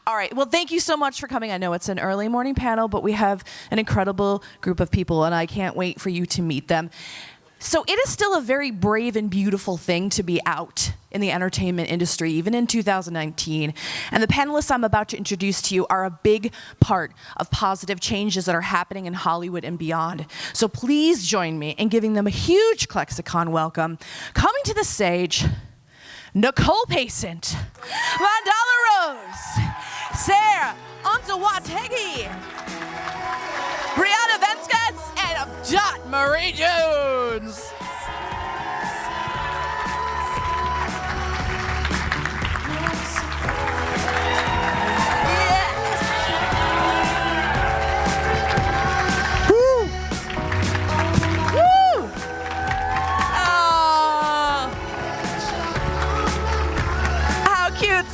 All right. Well, thank you so much for coming. I know it's an early morning panel, but we have an incredible group of people, and I can't wait for you to meet them. So it is still a very brave and beautiful thing to be out in the entertainment industry, even in 2019. And the panelists I'm about to introduce to you are a big part of positive changes that are happening in Hollywood and beyond. So please join me in giving them a huge ClexaCon welcome. Coming to the stage, Nicole Pacent, Mandahla Sarah Anzoategui, Briana Venskus, and Marie Jones.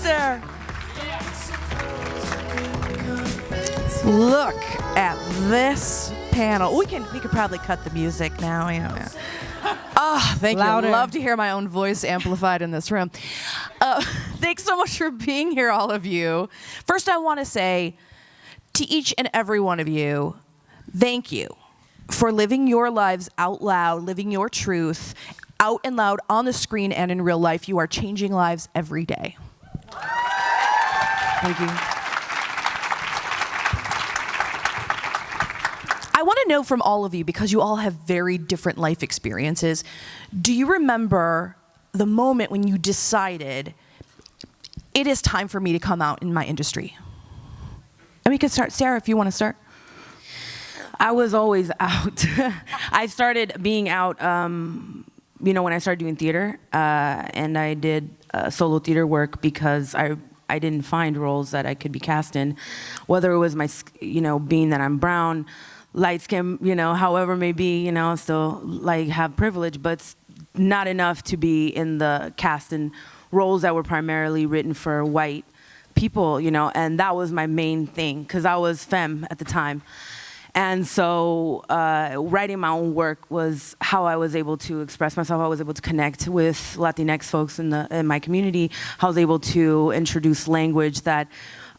Sir. Look at this panel. We could probably cut the music now. Yeah. Oh, thank Louder. you. I love to hear my own voice amplified in this room. Thanks so much for being here, all of you. First, I want to say to each and every one of you, thank you for living your lives out loud, living your truth out and loud on the screen and in real life. You are changing lives every day. Thank you. I want to know from all of you, because you all have very different life experiences, do you remember the moment when you decided it is time for me to come out in my industry? And we could start. Sarah, if you want to start. I was always out. I started being out, when I started doing theater, and I did solo theater work because I didn't find roles that I could be cast in, whether it was my, being that I'm brown, light skin, however it may be, still like have privilege, but not enough to be in the cast in roles that were primarily written for white people, and that was my main thing because I was femme at the time. And so writing my own work was how I was able to express myself. I was able to connect with Latinx folks in my community. I was able to introduce language that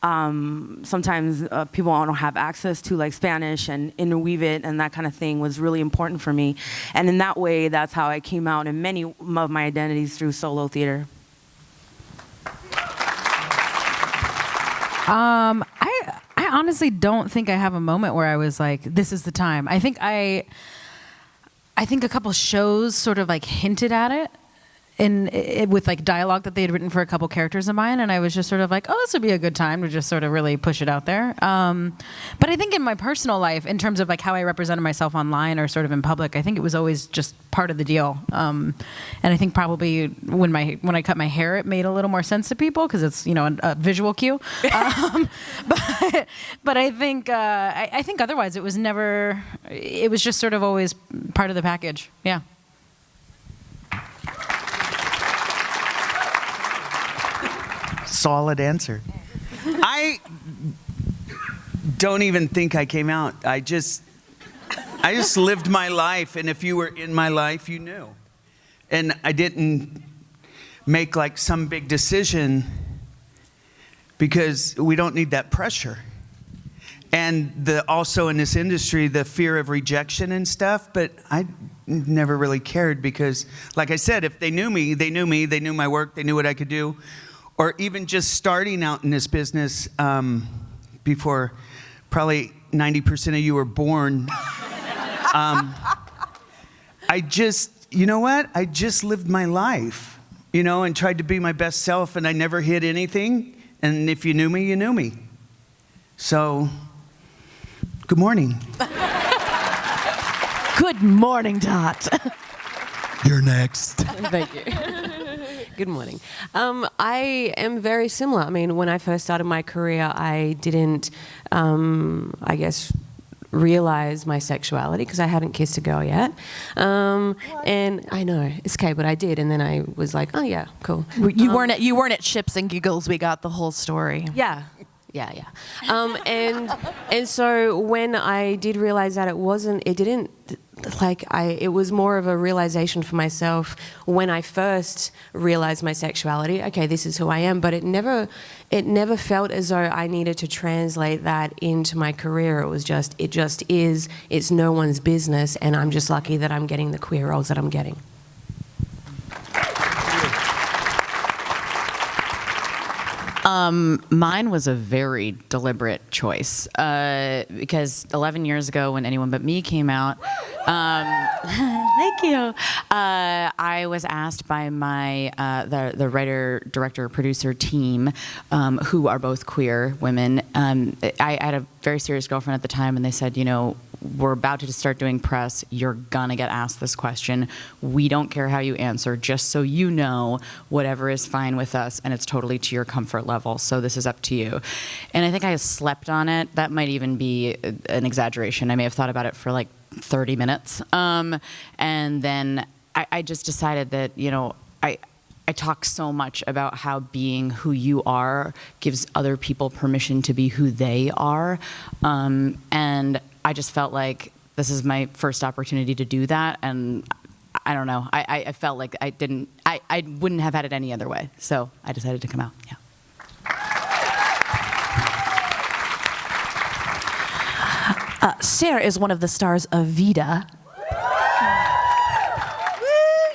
sometimes people don't have access to, like Spanish, and interweave it, and that kind of thing was really important for me. And in that way, that's how I came out in many of my identities through solo theater. I honestly don't think I have a moment where I was like, this is the time. I think a couple shows sort of like hinted at it with like dialogue that they had written for a couple characters of mine, and I was just sort of like, oh, this would be a good time to just sort of really push it out there. But I think in my personal life, in terms of like how I represented myself online or sort of in public, I think it was always just part of the deal. And I think probably when I cut my hair, it made a little more sense to people because it's a visual cue. But I think otherwise it was never. It was just sort of always part of the package. Yeah. Solid answer. I don't even think I came out. I just lived my life, and if you were in my life, you knew. And I didn't make like some big decision because we don't need that pressure. And also in this industry, the fear of rejection and stuff, but I never really cared because, like I said, if they knew me, they knew me, they knew my work, they knew what I could do. Or even just starting out in this business before probably 90% of you were born. I just, I just lived my life, and tried to be my best self, and I never hid anything. And if you knew me, you knew me. So, good morning. Good morning, Dot. You're next. Thank you. Good morning. I am very similar. I mean, when I first started my career, I didn't, realize my sexuality because I hadn't kissed a girl yet. And I know, it's okay, but I did. And then I was like, oh yeah, cool. You weren't at Ships and Giggles. We got the whole story. Yeah. Yeah. And so when I did realize that it was more of a realization for myself when I first realized my sexuality. Okay, this is who I am, but it never felt as though I needed to translate that into my career. It just is. It's no one's business, and I'm just lucky that I'm getting the queer roles that I'm getting. Mine was a very deliberate choice because 11 years ago, when Anyone But Me came out, thank you. I was asked by my the writer, director, producer team, who are both queer women. I had a very serious girlfriend at the time, and they said, we're about to start doing press. You're gonna get asked this question. We don't care how you answer, just so you know, whatever is fine with us, and it's totally to your comfort level. So this is up to you. And I think I slept on it. That might even be an exaggeration. I may have thought about it for like 30 minutes. And then I just decided that, I talk so much about how being who you are gives other people permission to be who they are. And I just felt like this is my first opportunity to do that. And I don't know, I felt like I wouldn't have had it any other way. So I decided to come out, yeah. Sarah is one of the stars of Vida.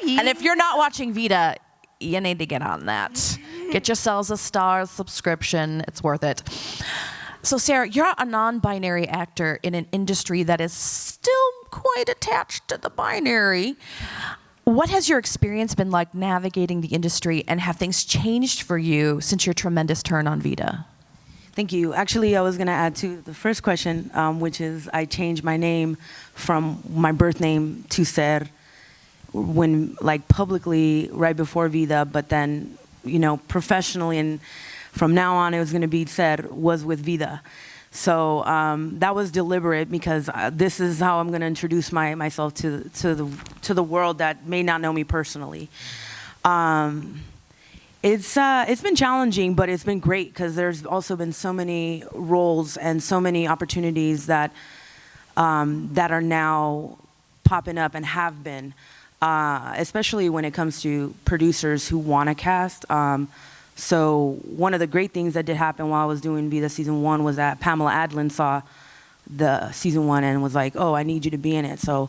And if you're not watching Vida, you need to get on that. Get yourselves a Starz subscription. It's worth it. So Sarah, you're a non-binary actor in an industry that is still quite attached to the binary. What has your experience been like navigating the industry, and have things changed for you since your tremendous turn on Vida? Thank you. Actually, I was going to add to the first question, which is I changed my name from my birth name to Ser when, publicly right before Vida, but then, professionally, and from now on it was going to be Ser was with Vida. So that was deliberate because this is how I'm going to introduce myself to the world that may not know me personally. It's been challenging, but it's been great because there's also been so many roles and so many opportunities that are now popping up and have been, especially when it comes to producers who want to cast. So one of the great things that did happen while I was doing Vida season 1 was that Pamela Adlon saw the season 1 and was like, "Oh, I need you to be in it." So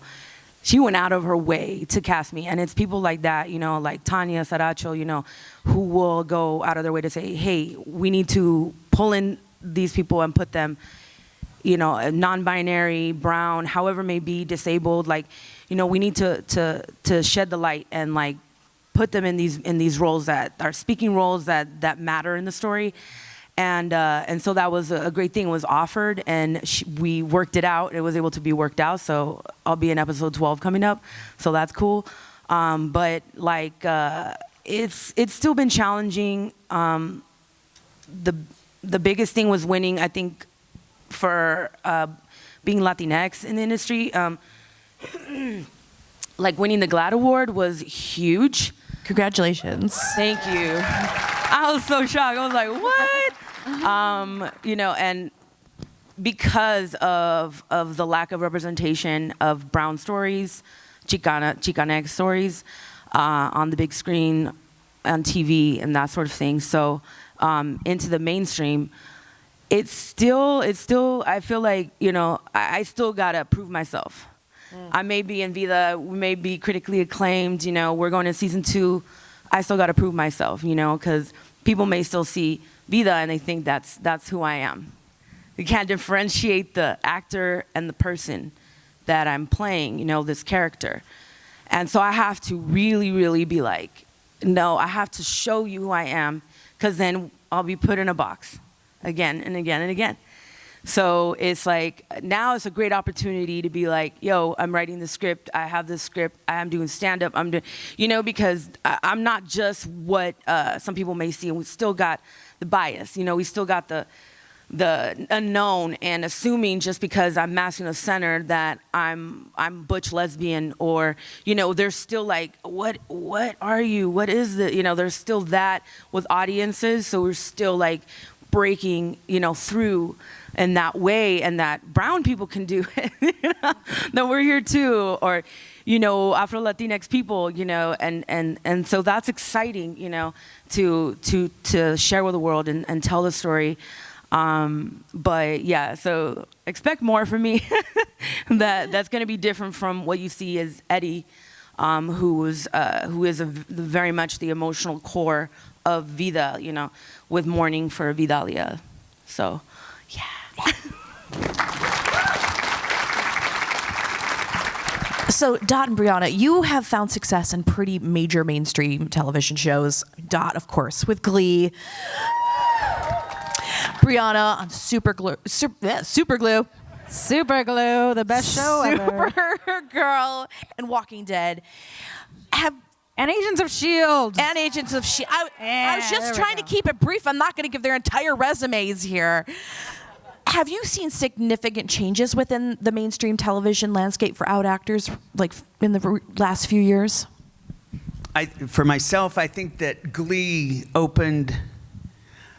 she went out of her way to cast me, and it's people like that, like Tanya Saracho, who will go out of their way to say, "Hey, we need to pull in these people and put them, non-binary, brown, however may be, disabled. We need to shed the light and put them in these roles that are speaking roles that matter in the story." And so that was a great thing. It was offered, and we worked it out. It was able to be worked out. So I'll be in episode 12 coming up. So that's cool. But it's still been challenging. The biggest thing was winning, I think, for being Latinx in the industry. Winning the GLAAD Award was huge. Congratulations. Thank you. I was so shocked. I was like, what? And because of the lack of representation of brown stories, Chicanx stories, on the big screen, on TV, and that sort of thing. So into the mainstream, it's still, I feel like, I still gotta prove myself. I may be in Vida, we may be critically acclaimed, we're going to season 2. I still got to prove myself, because people may still see Vida and they think that's who I am. You can't differentiate the actor and the person that I'm playing, this character. And so I have to really, really be like, no, I have to show you who I am, because then I'll be put in a box again and again and again. So it's now it's a great opportunity to be like, yo, I'm writing the script. I have this script. I'm doing stand-up. I'm doing, because I'm not just what some people may see. And we still got the bias. We still got the unknown and assuming just because I'm masculine center that I'm butch lesbian, or, there's still what are you? What is the, there's still that with audiences. So we're still breaking, through in that way, and that brown people can do it, that we're here too, or, Afro Latinx people, and so that's exciting, to share with the world and tell the story. But yeah, so expect more from me. That's going to be different from what you see as Eddie, who is very much the emotional core of Vida, with mourning for Vidalia. So, yeah. So, Dot and Briana, you have found success in pretty major mainstream television shows. Dot, of course, with Glee. Briana on Superglue, Superglue, the best show ever. Supergirl, and Walking Dead. And Agents of S.H.I.E.L.D. And Agents of S.H.I.E.L.D. I was just trying to keep it brief. I'm not going to give their entire resumes here. Have you seen significant changes within the mainstream television landscape for out actors, like in the last few years? For myself, I think that Glee opened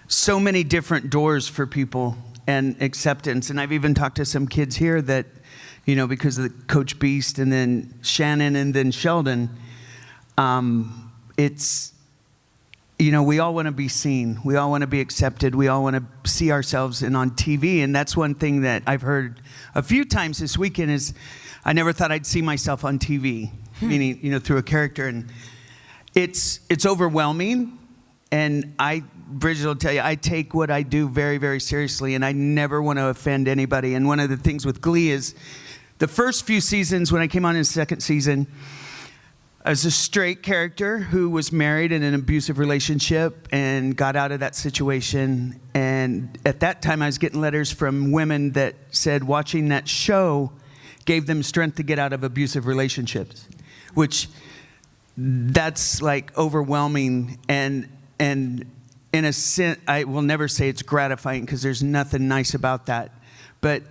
so many different doors for people and acceptance. And I've even talked to some kids here that, because of the Coach Beast and then Shannon and then Sheldon, it's, we all want to be seen. We all want to be accepted. We all want to see ourselves on TV. And that's one thing that I've heard a few times this weekend is I never thought I'd see myself on TV, meaning, through a character. And it's overwhelming. And Bridget will tell you, I take what I do very, very seriously, and I never want to offend anybody. And one of the things with Glee is the first few seasons, when I came on in the second season, I was a straight character who was married in an abusive relationship and got out of that situation. And at that time, I was getting letters from women that said watching that show gave them strength to get out of abusive relationships, which that's like overwhelming. And in a sense, I will never say it's gratifying because there's nothing nice about that. But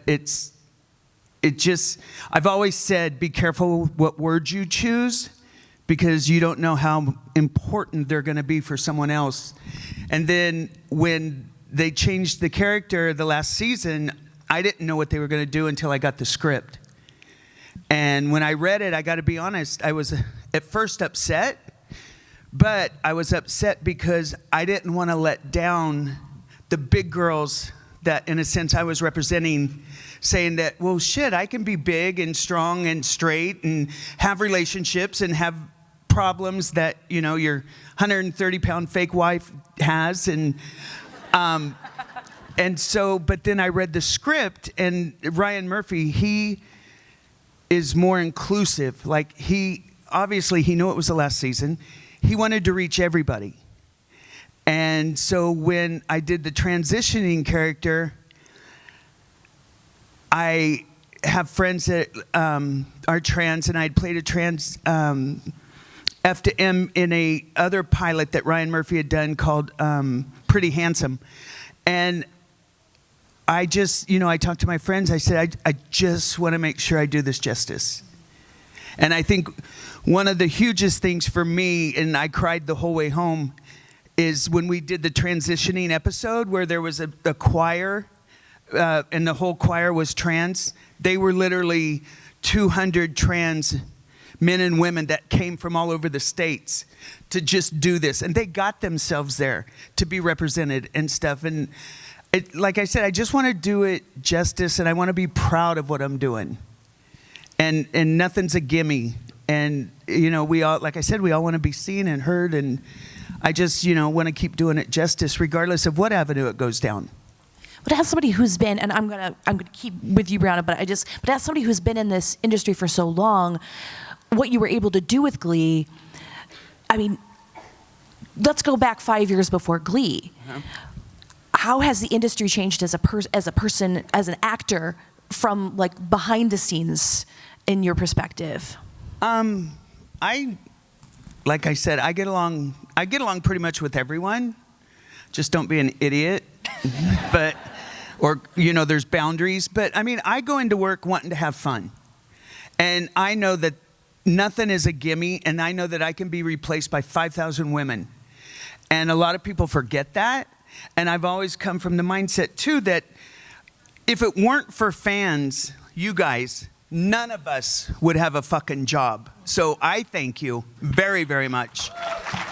I've always said, be careful what words you choose because you don't know how important they're going to be for someone else. And then when they changed the character the last season, I didn't know what they were going to do until I got the script. And when I read it, I got to be honest, I was at first upset. But I was upset because I didn't want to let down the big girls that, in a sense, I was representing, saying that, well, shit, I can be big and strong and straight and have relationships and have problems that, your 130-pound fake wife has. And so, but then I read the script, and Ryan Murphy, he is more inclusive. Like, obviously, he knew it was the last season. He wanted to reach everybody. And so when I did the transitioning character, I have friends that are trans, and I'd played a trans F to M in a other pilot that Ryan Murphy had done called Pretty Handsome. And I just, I talked to my friends. I said, I just want to make sure I do this justice. And I think one of the hugest things for me, and I cried the whole way home, is when we did the transitioning episode where there was a choir, and the whole choir was trans. They were literally 200 trans men and women that came from all over the states to just do this. And they got themselves there to be represented and stuff. And like I said, I just want to do it justice, and I want to be proud of what I'm doing. And nothing's a gimme. And, we all, like I said, we all want to be seen and heard. And I just, want to keep doing it justice regardless of what avenue it goes down. But as somebody who's been, and I'm gonna keep with you, Briana, but as somebody who's been in this industry for so long, what you were able to do with Glee, I mean, let's go back 5 years before Glee. Uh-huh. How has the industry changed as a person, as an actor, from like behind the scenes, in your perspective? Like I said, I get along pretty much with everyone. Just don't be an idiot. There's boundaries. But I mean, I go into work wanting to have fun. And I know that nothing is a gimme, and I know that I can be replaced by 5,000 women. And a lot of people forget that. And I've always come from the mindset, too, that if it weren't for fans, you guys, none of us would have a fucking job. So I thank you very, very much.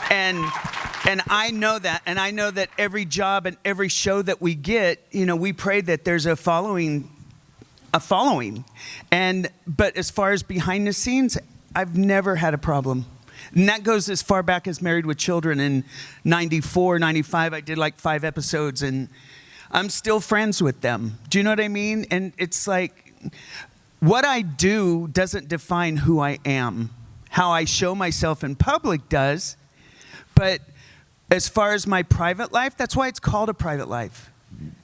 And I know that. And I know that every job and every show that we get, you know, we pray that there's a following. But as far as behind the scenes, I've never had a problem. And that goes as far back as Married with Children in 94, 95. I did like 5 episodes, and I'm still friends with them. Do you know what I mean? And it's like, what I do doesn't define who I am. How I show myself in public does. But as far as my private life, that's why it's called a private life.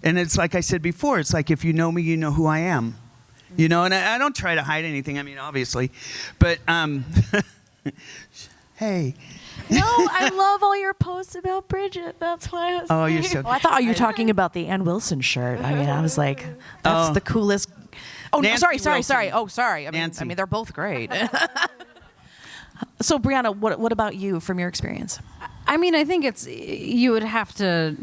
And it's like I said before, it's like if you know me, you know who I am. You know, and I don't try to hide anything. I mean, obviously. But, hey. No, I love all your posts about Bridget. That's why I was You're so I thought you were talking about the Ann Wilson shirt. I mean, I was like, that's the coolest. Oh, no, Nancy sorry. Wilson. Oh, sorry. I Nancy. mean, they're both great. So, Briana, what about you from your experience? I mean, I think you would have to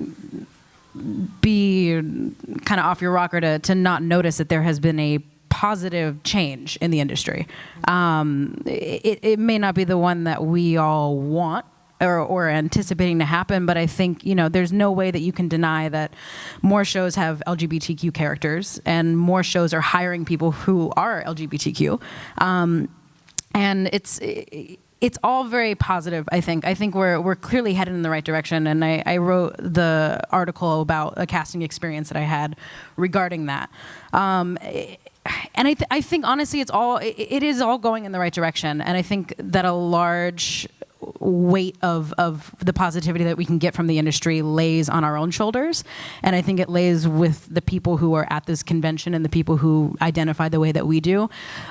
be kind of off your rocker to not notice that there has been a positive change in the industry. It may not be the one that we all want or anticipating to happen, but I think, you know, there's no way that you can deny that more shows have LGBTQ characters and more shows are hiring people who are LGBTQ. And it's all very positive, I think. I think we're clearly headed in the right direction, and I wrote the article about a casting experience that I had regarding that. And I think honestly, it is all going in the right direction, and I think that a large weight of the positivity that we can get from the industry lays on our own shoulders, and I think it lays with the people who are at this convention and the people who identify the way that we do.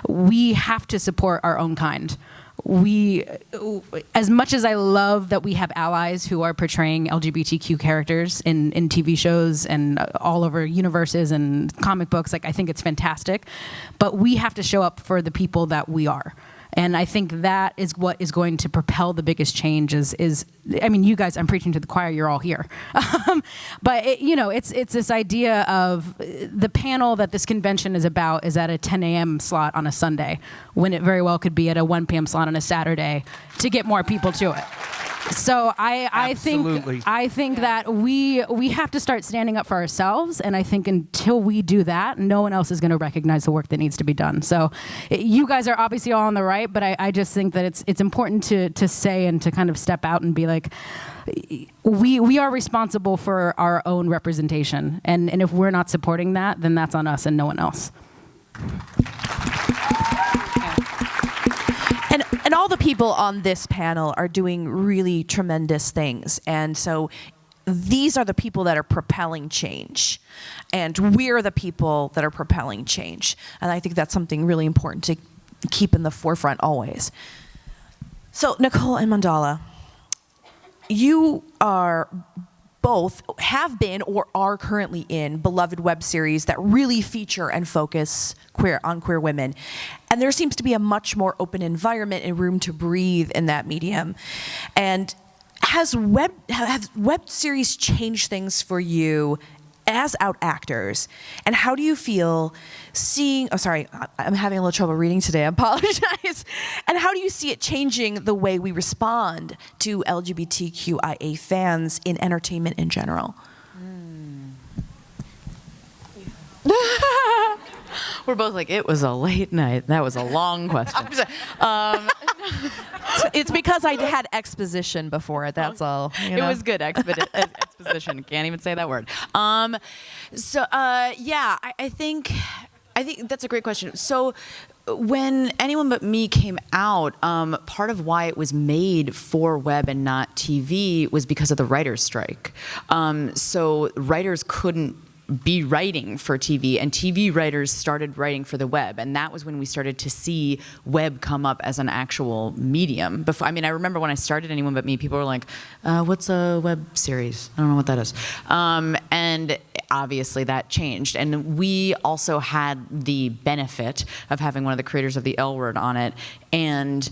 We have to support our own kind. As much as I love that we have allies who are portraying LGBTQ characters in TV shows and all over universes and comic books, like I think it's fantastic, but we have to show up for the people that we are. And I think that is what is going to propel the biggest change is I mean, you guys, I'm preaching to the choir, you're all here. But, it's this idea of the panel that this convention is about is at a 10 a.m. slot on a Sunday, when it very well could be at a 1 p.m. slot on a Saturday to get more people to it. So I think that we have to start standing up for ourselves, and I think until we do that, no one else is going to recognize the work that needs to be done. So you guys are obviously all on the right, but I just think that it's important to say and to kind of step out and be like, we are responsible for our own representation, and if we're not supporting that, then that's on us and no one else. And all the people on this panel are doing really tremendous things. And so these are the people that are propelling change. And we're the people that are propelling change. And I think that's something really important to keep in the forefront always. So Nicole and Mandahla, you are both have been or are currently in beloved web series that really feature and focus on queer women. And there seems to be a much more open environment and room to breathe in that medium. And have web series changed things for you as out actors? And how do you feel seeing, I'm having a little trouble reading today, I apologize. And how do you see it changing the way we respond to LGBTQIA fans in entertainment in general? We're both like, it was a late night. That was a long question. It's because I had exposition before it, that's all. It was good exposition. Can't even say that word. I think that's a great question. So when Anyone But Me came out, part of why it was made for web and not TV was because of the writer's strike. So writers couldn't be writing for TV, and TV writers started writing for the web, and that was when we started to see web come up as an actual medium. I remember when I started Anyone But Me, people were like, what's a web series? I don't know what that is. And obviously that changed. And we also had the benefit of having one of the creators of the L Word on it, and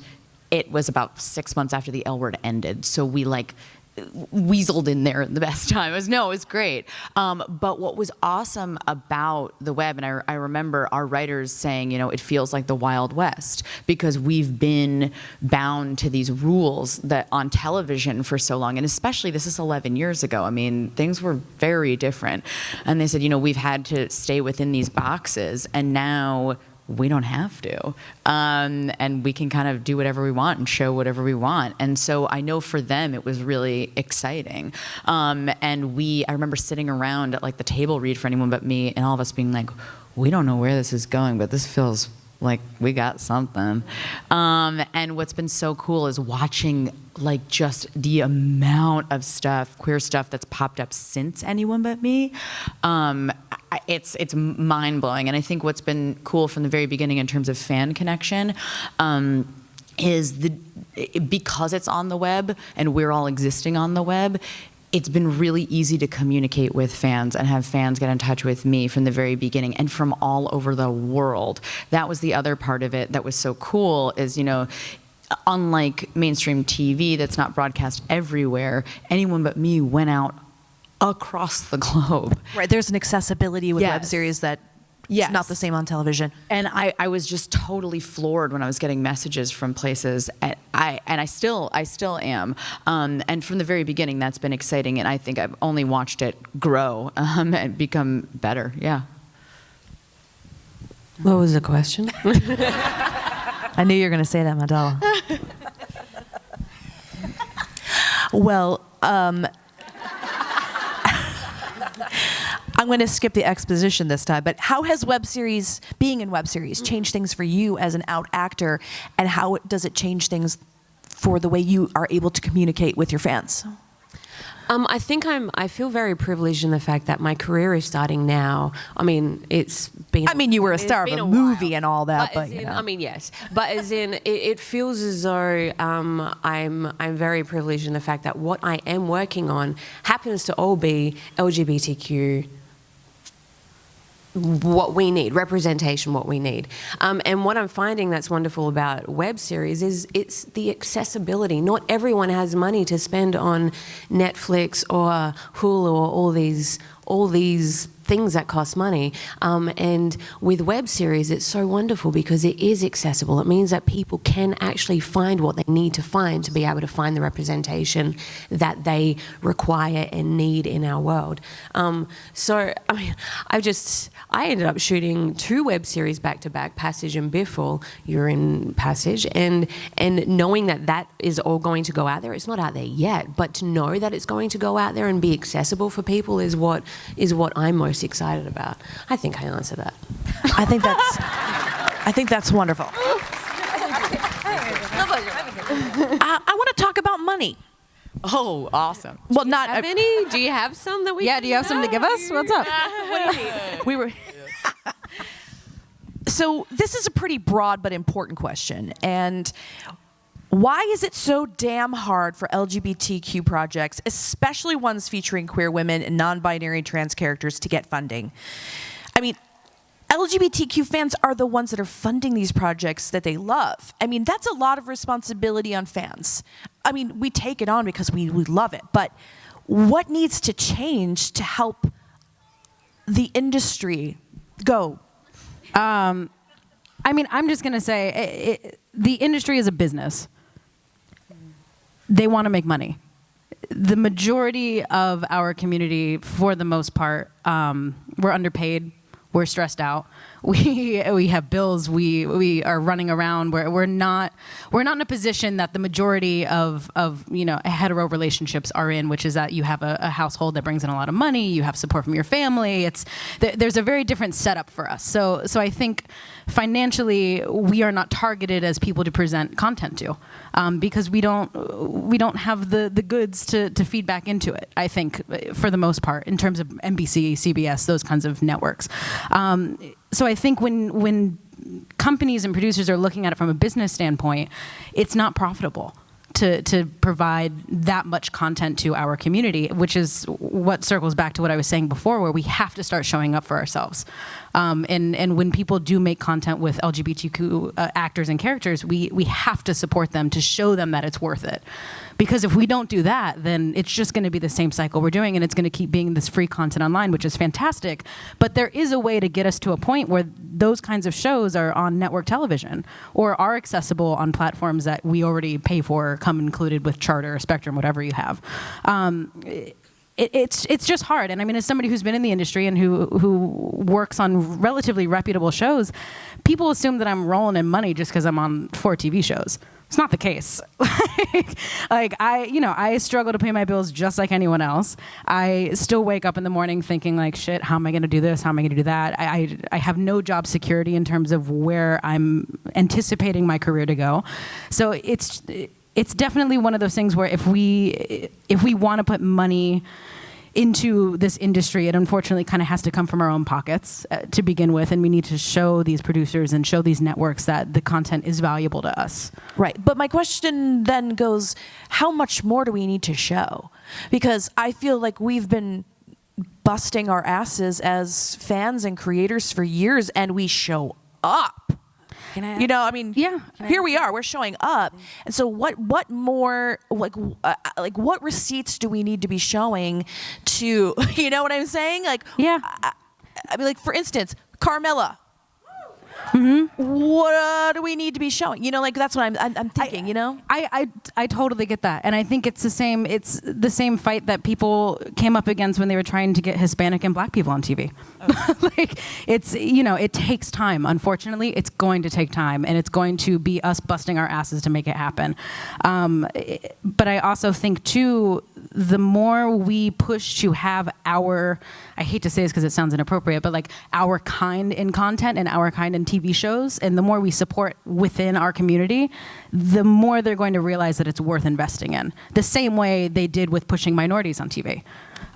it was about 6 months after the L Word ended. So we weaseled in there the best time. It was great. But what was awesome about the web, and I remember our writers saying, it feels like the Wild West because we've been bound to these rules that on television for so long, and especially this is 11 years ago. I mean, things were very different. And they said, we've had to stay within these boxes, and now we don't have to. And we can kind of do whatever we want and show whatever we want. And so I know for them, it was really exciting. And I remember sitting around at like the table read for Anyone But Me, and all of us being like, we don't know where this is going, but this feels like we got something. And what's been so cool is watching like just the amount of stuff, queer stuff that's popped up since Anyone But Me. It's mind-blowing. And I think what's been cool from the very beginning in terms of fan connection is because it's on the web and we're all existing on the web, it's been really easy to communicate with fans and have fans get in touch with me from the very beginning and from all over the world. That was the other part of it that was so cool is, unlike mainstream TV that's not broadcast everywhere, Anyone But Me went out across the globe. Right, there's an accessibility with web series that Yes. it's not the same on television. And I was just totally floored when I was getting messages from places, and I still am. And from the very beginning, that's been exciting, and I think I've only watched it grow and become better. Yeah. What was the question? I knew you were going to say that, Mandahla. Well, I'm going to skip the exposition this time, but how has being in web series changed things for you as an out actor, and how does it change things for the way you are able to communicate with your fans? I think I feel very privileged in the fact that my career is starting now. I mean, it's been. I mean, you were a star of a movie and all that, but I mean, yes. But as in, it feels as though I'm very privileged in the fact that what I am working on happens to all be LGBTQ. What we need, representation, what we need. And what I'm finding that's wonderful about web series is it's the accessibility. Not everyone has money to spend on Netflix or Hulu or all these things that cost money. And with web series, it's so wonderful because it is accessible. It means that people can actually find what they need to find to be able to find the representation that they require and need in our world. So, I mean, I ended up shooting 2 web series back to back, Passage and Biffle. You're in Passage, and knowing that is all going to go out there. It's not out there yet, but to know that it's going to go out there and be accessible for people is what I'm most excited about. I think I answered that. I think that's wonderful. I want to talk about money. Oh, awesome. Well, not Have any? Do you have some that we? Yeah, do you have some to give us? What's up? What do you need? we were. So this is a pretty broad but important question, and why is it so damn hard for LGBTQ projects, especially ones featuring queer women and non-binary trans characters, to get funding? I mean, LGBTQ fans are the ones that are funding these projects that they love. I mean, that's a lot of responsibility on fans. I mean, we take it on because we love it, but what needs to change to help the industry go? I mean, I'm just going to say the industry is a business. They want to make money. The majority of our community, for the most part, we're underpaid. We're stressed out. We have bills. We are running around. We're not in a position that the majority of hetero relationships are in, which is that you have a household that brings in a lot of money. You have support from your family. There's a very different setup for us. So I think financially we are not targeted as people to present content to, because we don't have the goods to feed back into it. I think for the most part, in terms of NBC, CBS, those kinds of networks. So I think when companies and producers are looking at it from a business standpoint, it's not profitable to provide that much content to our community, which is what circles back to what I was saying before, where we have to start showing up for ourselves. And when people do make content with LGBTQ actors and characters, we have to support them to show them that it's worth it. Because if we don't do that, then it's just going to be the same cycle we're doing, and it's going to keep being this free content online, which is fantastic. But there is a way to get us to a point where those kinds of shows are on network television or are accessible on platforms that we already pay for, come included with Charter or Spectrum, whatever you have. It's just hard. And I mean, as somebody who's been in the industry and who works on relatively reputable shows, people assume that I'm rolling in money just because I'm on 4 TV shows. It's not the case. I struggle to pay my bills just like anyone else. I still wake up in the morning thinking like, shit, how am I going to do this? How am I going to do that? I have no job security in terms of where I'm anticipating my career to go. So it's definitely one of those things where if we want to put money into this industry, it unfortunately kind of has to come from our own pockets to begin with, and we need to show these producers and show these networks that the content is valuable to us. Right. But my question then goes, how much more do we need to show? Because I feel like we've been busting our asses as fans and creators for years, and we show up. You know, I mean, yeah. Here we are. We're showing up, and so what more? Like what receipts do we need to be showing to? You know what I'm saying? Like, yeah. I mean, like for instance, Carmela. Mm-hmm. What do we need to be showing? You know, like that's what I'm thinking. You know, I totally get that, and I think it's the same fight that people came up against when they were trying to get Hispanic and Black people on TV. Okay. Like it takes time. Unfortunately, it's going to take time, and it's going to be us busting our asses to make it happen. But I also think too, the more we push to have I hate to say this because it sounds inappropriate, but like our kind in content and our kind in TV shows, and the more we support within our community, the more they're going to realize that it's worth investing in. The same way they did with pushing minorities on TV.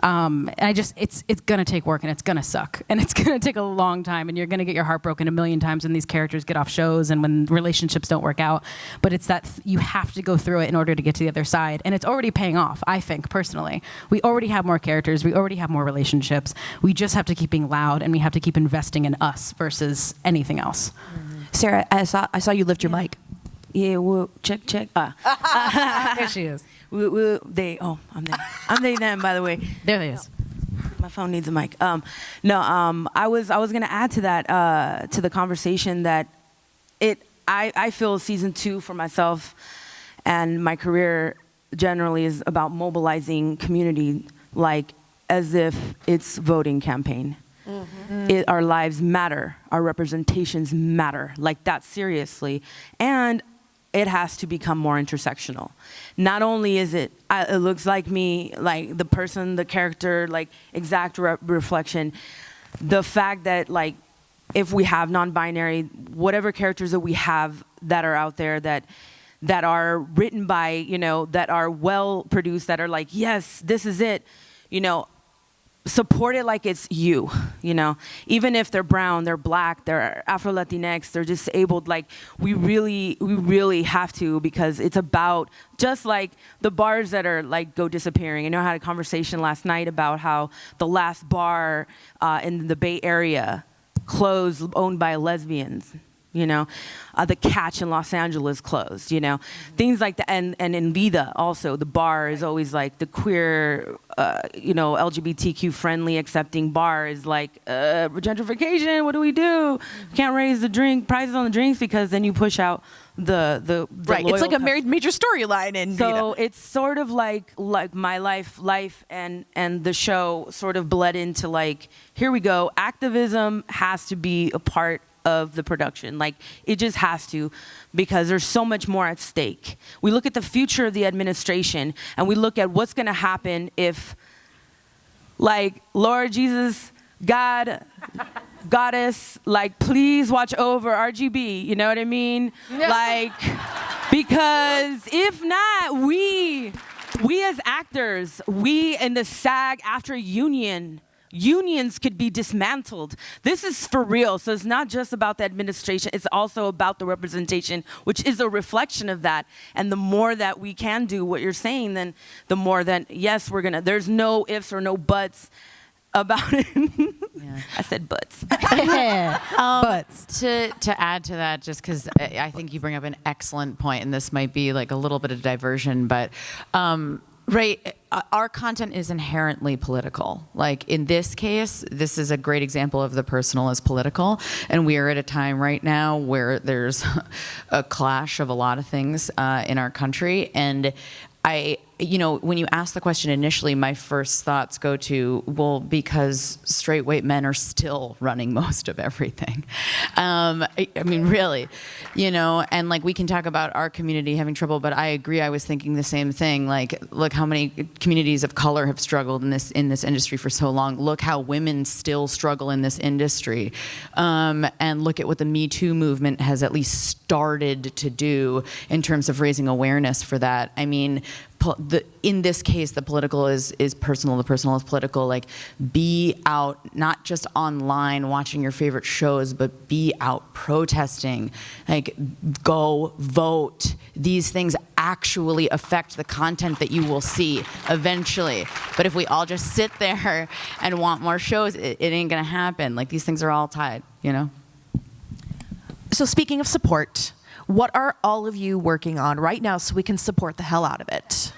And it's gonna take work, and it's gonna suck, and it's gonna take a long time, and you're gonna get your heart broken a million times when these characters get off shows and when relationships don't work out. But it's that you have to go through it in order to get to the other side, and it's already paying off. I think personally, we already have more characters, we already have more relationships. We just have to keep being loud, and we have to keep investing in us versus anything else. Mm-hmm. Sarah, I saw you lift your mic. Yeah, well, check. There she is. I'm there. I'm there then, by the way. There it is. My phone needs a mic. I was going to add to that, to the conversation that I feel season 2 for myself and my career generally is about mobilizing community, like as if it's voting campaign. Mm-hmm. Our lives matter, our representations matter, like that seriously. And it has to become more intersectional. Not only is it looks like me, like the person, the character, like exact reflection. The fact that like if we have non-binary, whatever characters that we have that are out there that are written by, that are well produced, that are like, yes, this is it, support it like it's you, even if they're brown, they're Black, they're Afro-Latinx, they're disabled, like we really have to, because it's about just like the bars that are like go disappearing. I had a conversation last night about how the last bar in the Bay Area closed, owned by lesbians. The Catch in Los Angeles closed, things like that. And in Vida also, the bar is always like the queer, LGBTQ friendly, accepting bar is like, gentrification, what do? We can't raise the prices on the drinks because then you push out the right. It's like a major storyline in Vida. So it's sort of like my life and the show sort of bled into like, here we go, activism has to be a part of the production. Like it just has to, because there's so much more at stake. We look at the future of the administration and we look at what's going to happen if like Lord Jesus, God, Goddess, like please watch over RGB, you know what I mean? Like, because if not, we as actors, we in the SAG-AFTRA unions could be dismantled. This is for real. So it's not just about the administration. It's also about the representation, which is a reflection of that. And the more that we can do what you're saying, then the more that, yes, there's no ifs or no buts about it. I said butts. Butts. To add to that, just because I think you bring up an excellent point, and this might be like a little bit of diversion, but right, our content is inherently political. Like in this case, this is a great example of the personal as political, and we are at a time right now where there's a clash of a lot of things in our country, and when you ask the question initially, my first thoughts go to, well, because straight white men are still running most of everything. I mean, really, and like we can talk about our community having trouble, but I agree. I was thinking the same thing. Like, look how many communities of color have struggled in this industry for so long. Look how women still struggle in this industry, and look at what the Me Too movement has at least started to do in terms of raising awareness for that. I mean, in this case, the political is personal. The personal is political. Like, be out, not just online watching your favorite shows, but be out protesting. Like, go vote. These things actually affect the content that you will see eventually. But if we all just sit there and want more shows, it ain't gonna happen. Like, these things are all tied, So speaking of support, what are all of you working on right now so we can support the hell out of it?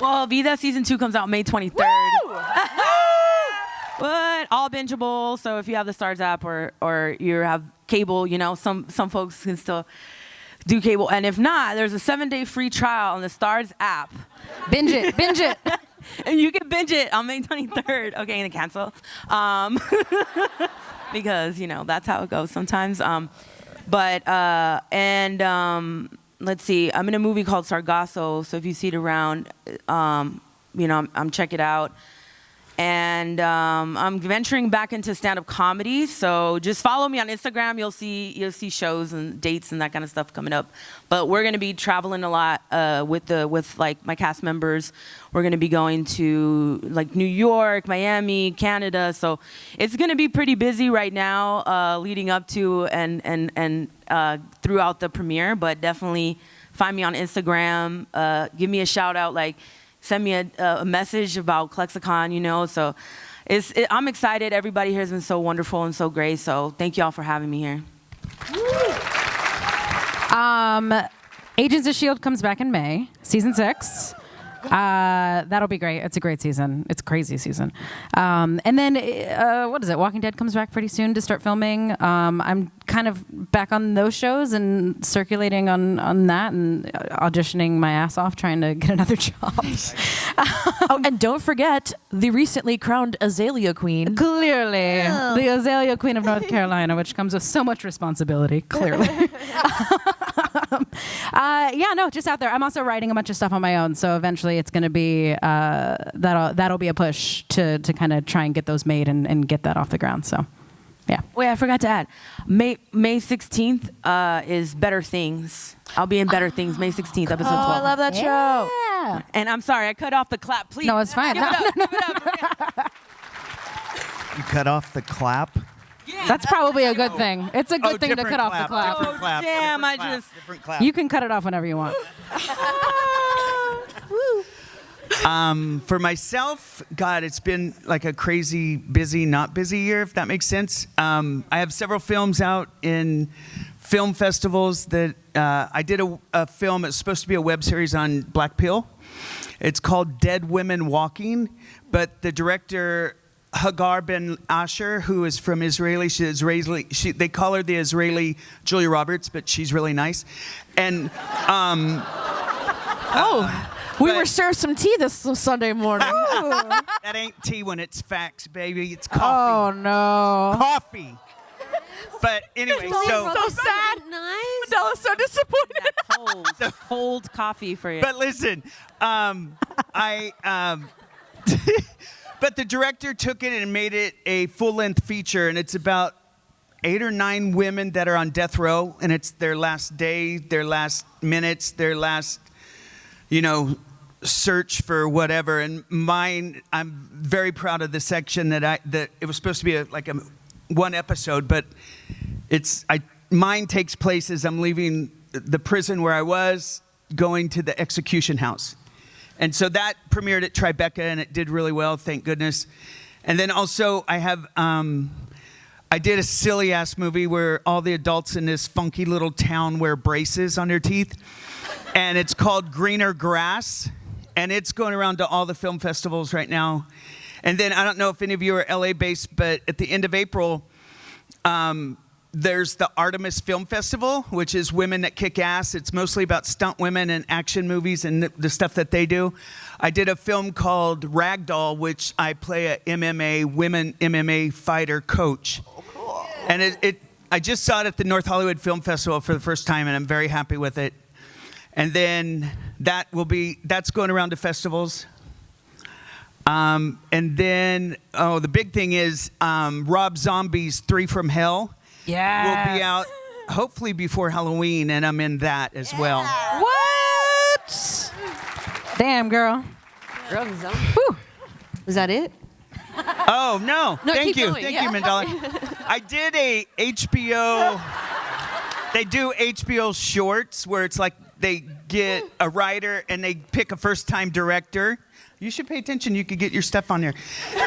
Well, Vida season 2 comes out May 23rd. What? All bingeable. So if you have the Stars app or you have cable, some folks can still do cable. And if not, there's a 7-day free trial on the Stars app. Binge it. And you can binge it on May 23rd. Okay, and cancel. Because, that's how it goes sometimes. Let's see, I'm in a movie called Sargasso, so if you see it around, I'm check it out. And I'm venturing back into stand-up comedy, so just follow me on Instagram. You'll see shows and dates and that kind of stuff coming up. But we're gonna be traveling a lot with like my cast members. We're gonna be going to like New York, Miami, Canada. So it's gonna be pretty busy right now, leading up to and throughout the premiere. But definitely find me on Instagram. Give me a shout out, like. Send me a message about ClexaCon, So I'm excited. Everybody here has been so wonderful and so great. So thank you all for having me here. Agents of S.H.I.E.L.D. comes back in May, season 6. That'll be great. It's a great season. It's a crazy season. And then, what is it? Walking Dead comes back pretty soon to start filming. I'm kind of back on those shows and circulating on that and auditioning my ass off trying to get another job. Oh, and don't forget the recently crowned Azalea Queen. Clearly. The Azalea Queen of North Carolina, which comes with so much responsibility, clearly. Just out there. I'm also writing a bunch of stuff on my own, so eventually it's going to be that'll be a push to kind of try and get those made and get that off the ground. So, yeah. Wait, I forgot to add. May 16th is Better Things. I'll be in Better Things, May 16th, episode 12. Oh, I love that show. Yeah. And I'm sorry, I cut off the clap. Please. No, it's fine. Give it up. You cut off the clap? That's probably a good thing. It's a good thing to cut off the clap. Different clap. Damn, Different clap. You can cut it off whenever you want. For myself, God, it's been like a crazy, busy, not busy year, if that makes sense. I have several films out in film festivals that I did a film. It's supposed to be a web series on Black Pill. It's called Dead Women Walking, but the director, Hagar Ben Asher, who is from Israeli. She's Israeli. They call her the Israeli Julia Roberts, but she's really nice. And we were served some tea this Sunday morning. that ain't tea when it's facts, baby. It's coffee. Oh no, Coffee. But anyway, so sad. Nice. Mandahla's so disappointed. Cold coffee for you. But listen, but the director took it and made it a full-length feature, and it's about 8 or 9 women that are on death row, and it's their last day, their last minutes, their last, search for whatever. And mine, I'm very proud of the section that it was supposed to be like a one episode, but mine takes place as I'm leaving the prison where I was, going to the execution house. And so that premiered at Tribeca, and it did really well, thank goodness. And then also I have, I did a silly ass movie where all the adults in this funky little town wear braces on their teeth. And it's called Greener Grass. And it's going around to all the film festivals right now. And then I don't know if any of you are LA based, but at the end of April, there's the Artemis Film Festival, which is women that kick ass. It's mostly about stunt women and action movies and the stuff that they do. I did a film called Ragdoll, which I play a women MMA fighter coach. Oh, cool. And I just saw it at the North Hollywood Film Festival for the first time, and I'm very happy with it. And then that's going around to festivals. And then, the big thing is Rob Zombie's 3 from Hell. Yeah. Will be out hopefully before Halloween, and I'm in that as well. What? Damn, girl. Whew. Was that it? Oh, no. Thank you. Going, Thank yeah. you, Mandahla. I did a HBO. They do HBO shorts where it's like they get a writer and they pick a first-time director. You should pay attention. You could get your stuff on there.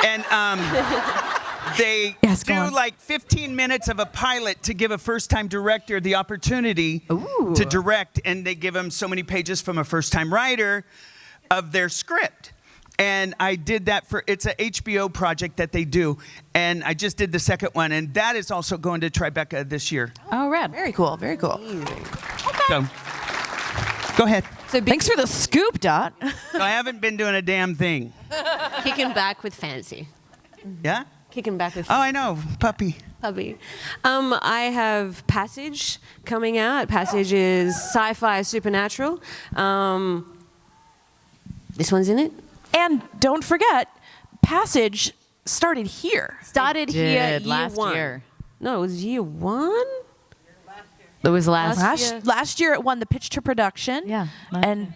And they do like 15 minutes of a pilot to give a first-time director the opportunity to direct, and they give them so many pages from a first-time writer of their script. And I did that it's an HBO project that they do, and I just did the second one, and that is also going to Tribeca this year. Oh, rad. Very cool. Very cool. Okay. So, go ahead. So thanks for the scoop, Dot. So I haven't been doing a damn thing. Kicking back with fancy. Yeah? Kicking back with Oh, I know. Puppy. I have Passage coming out. Passage is sci-fi supernatural. This one's in it. And don't forget, Passage started here. Started here last year 1. year. No, it was year 1? It was last year. Last year it won the pitch to production. Yeah. And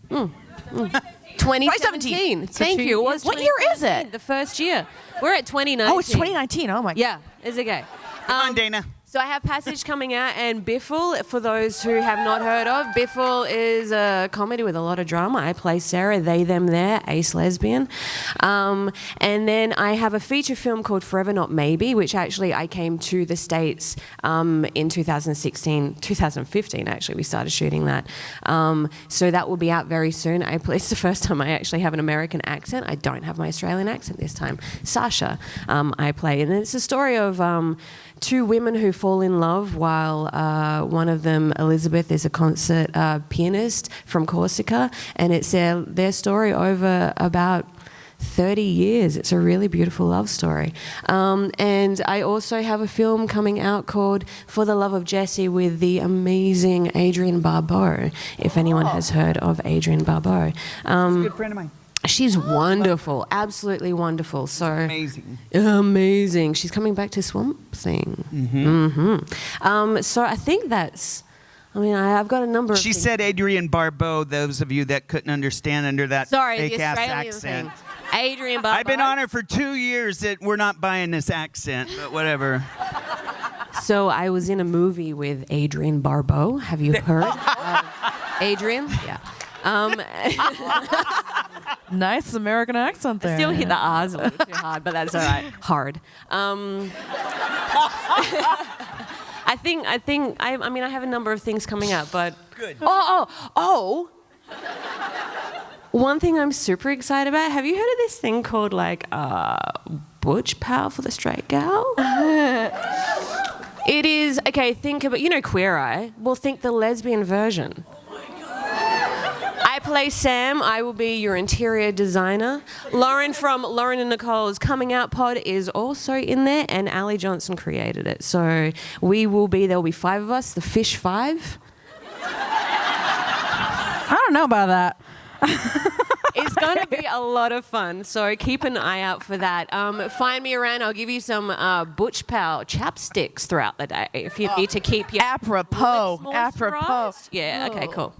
2017. Thank you. It was What year is it? The first year. We're at 2019. Oh, it's 2019. Oh my God. Yeah, it's okay. Come on, Dana. So I have Passage coming out, and Biffle, for those who have not heard of, Biffle is a comedy with a lot of drama. I play Sarah, they, them, there, ace lesbian. And then I have a feature film called Forever Not Maybe, which actually I came to the States in 2015 actually, we started shooting that. So that will be out very soon. It's the first time I actually have an American accent. I don't have my Australian accent this time. Sasha, I play. And it's a story of 2 women who fall in love while one of them, Elizabeth, is a concert pianist from Corsica, and it's their story over about 30 years. It's a really beautiful love story. And I also have a film coming out called For the Love of Jesse with the amazing Adrienne Barbeau, if anyone has heard of Adrienne Barbeau. She's a good friend of mine. She's wonderful, absolutely wonderful. So amazing. She's coming back to Swamp Thing. So I think I've got a number of. She said Adrienne Barbeau. Those of you that couldn't understand under that fake ass accent. Adrienne Barbeau. I've been on her for 2 years. That we're not buying this accent, but whatever. So I was in a movie with Adrienne Barbeau. Have you heard of Adrienne? Yeah. Nice American accent there. Still hit the R's a little too hard, but that's all right. Hard. I have a number of things coming out, but Good. Oh. One thing I'm super excited about. Have you heard of this thing called Butch Power for the Straight Gal? It is think about Queer Eye. Well, think the lesbian version. I play Sam. I will be your interior designer. Lauren from Lauren and Nicole's Coming Out Pod is also in there, and Ali Johnson created it. So there will be 5 of us, the Fish 5. I don't know about that. It's going to be a lot of fun, so keep an eye out for that. Find me around. I'll give you some Butch Pow chapsticks throughout the day if you need to keep your Apropos. lips moisturized. Yeah, okay, cool.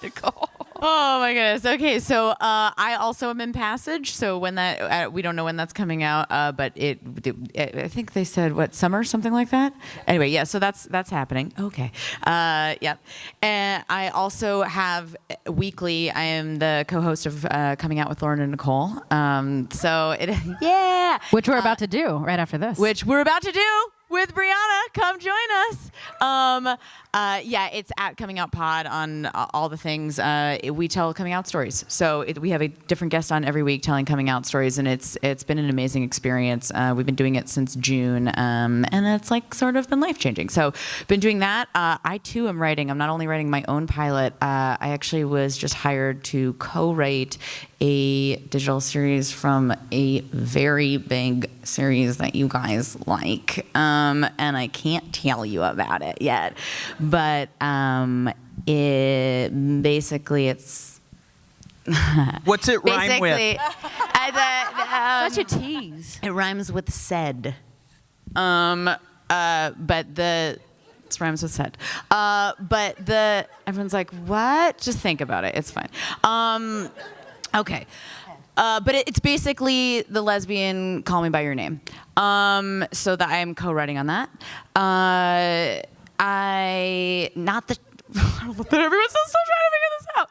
Nicole. Oh my goodness. Okay, so I also am in Passage. So when that we don't know when that's coming out, but I think they said what, summer, something like that. Anyway, yeah. So that's happening. Okay. Yep. And I also have weekly. I am the co-host of Coming Out with Lauren and Nicole. Yeah. Which we're about to do right after this. Which we're about to do with Briana. Come join us. Yeah, it's at Coming Out Pod on all the things. We tell coming out stories. So we have a different guest on every week telling coming out stories, and it's been an amazing experience. We've been doing it since June, and it's like sort of been life-changing. So been doing that. I too am writing. I'm not only writing my own pilot. I actually was just hired to co-write a digital series from a very big series that you guys like, and I can't tell you about it yet, but it's What's it rhyme with? Such a tease. It rhymes with said, but it rhymes with said, but everyone's like, what? Just think about it. It's fine. Okay. But it's basically the lesbian Call Me By Your Name. So that I'm co-writing on that. Not that everyone's still trying to figure this out.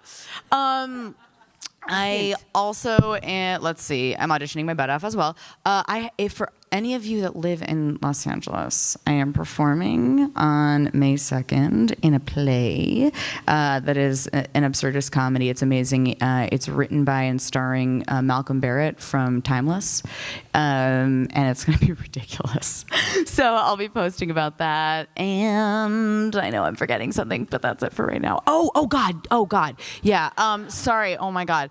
I also, let's see, I'm auditioning my butt off as well. For any of you that live in Los Angeles, I am performing on May 2nd in a play that is an absurdist comedy. It's amazing. It's written by and starring Malcolm Barrett from Timeless, and it's going to be ridiculous. So I'll be posting about that. And I know I'm forgetting something, but that's it for right now. Oh God. Yeah. Sorry. Oh my God.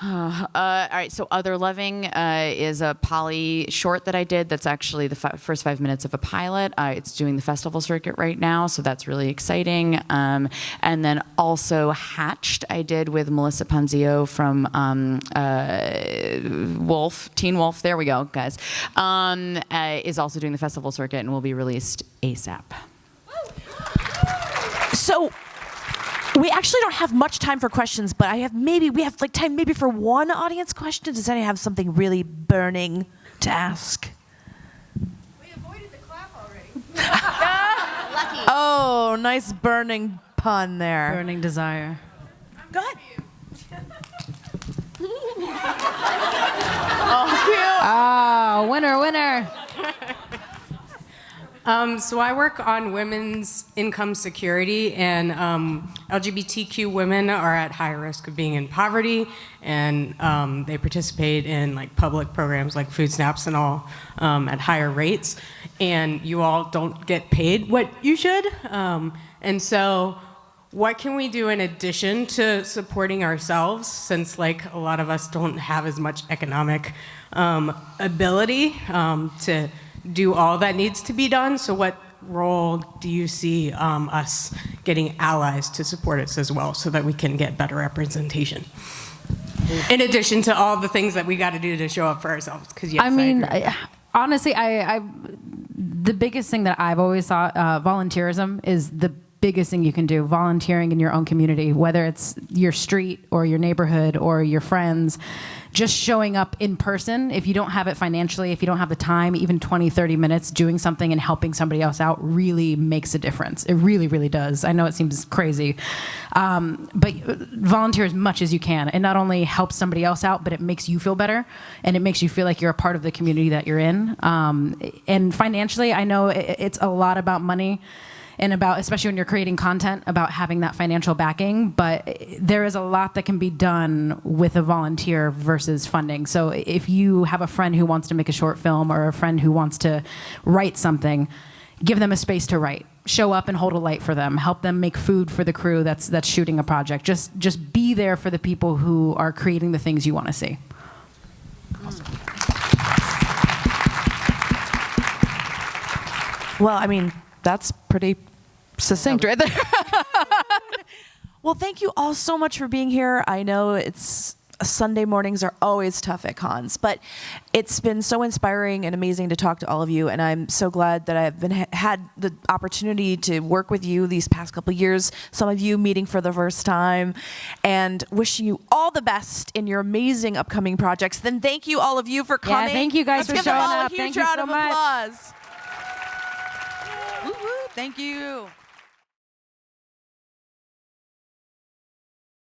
All right, so Other Loving is a poly short that I did that's actually the first 5 minutes of a pilot. It's doing the festival circuit right now, so that's really exciting. And then also Hatched I did with Melissa Ponzio from Teen Wolf, there we go, guys, is also doing the festival circuit and will be released ASAP. So we actually don't have much time for questions, but we have like time maybe for one audience question. Does anyone have something really burning to ask? We avoided the clap already. Lucky. Oh, nice burning pun there. Burning desire. Go ahead. Oh, cute. Oh, winner. So I work on women's income security, and LGBTQ women are at high risk of being in poverty, and they participate in like public programs like food stamps and all at higher rates, and you all don't get paid what you should. And so what can we do in addition to supporting ourselves, since like a lot of us don't have as much economic ability to do all that needs to be done? So what role do you see us getting allies to support us as well, so that we can get better representation? In addition to all the things that we got to do to show up for ourselves. Because yes, honestly, the biggest thing that I've always thought, volunteerism is the biggest thing you can do. Volunteering in your own community, whether it's your street or your neighborhood or your friends, just showing up in person. If you don't have it financially, if you don't have the time, even 20, 30 minutes doing something and helping somebody else out really makes a difference. It really, really does. I know it seems crazy, but volunteer as much as you can. It not only helps somebody else out, but it makes you feel better, and it makes you feel like you're a part of the community that you're in. And financially, I know it's a lot about money, and about, especially when you're creating content, about having that financial backing, but there is a lot that can be done with a volunteer versus funding. So if you have a friend who wants to make a short film, or a friend who wants to write something, give them a space to write. Show up and hold a light for them. Help them make food for the crew that's shooting a project. Just be there for the people who are creating the things you want to see. Awesome. Well, I mean, that's pretty succinct right there. Well, thank you all so much for being here. I know it's Sunday mornings are always tough at cons, but it's been so inspiring and amazing to talk to all of you, and I'm so glad that I've had the opportunity to work with you these past couple of years, some of you meeting for the first time, and wishing you all the best in your amazing upcoming projects. Then thank you all of you for coming. Yeah, thank you guys Let's for give them showing all up. a huge Thank you round so of much. applause. Woo-woo. Thank you.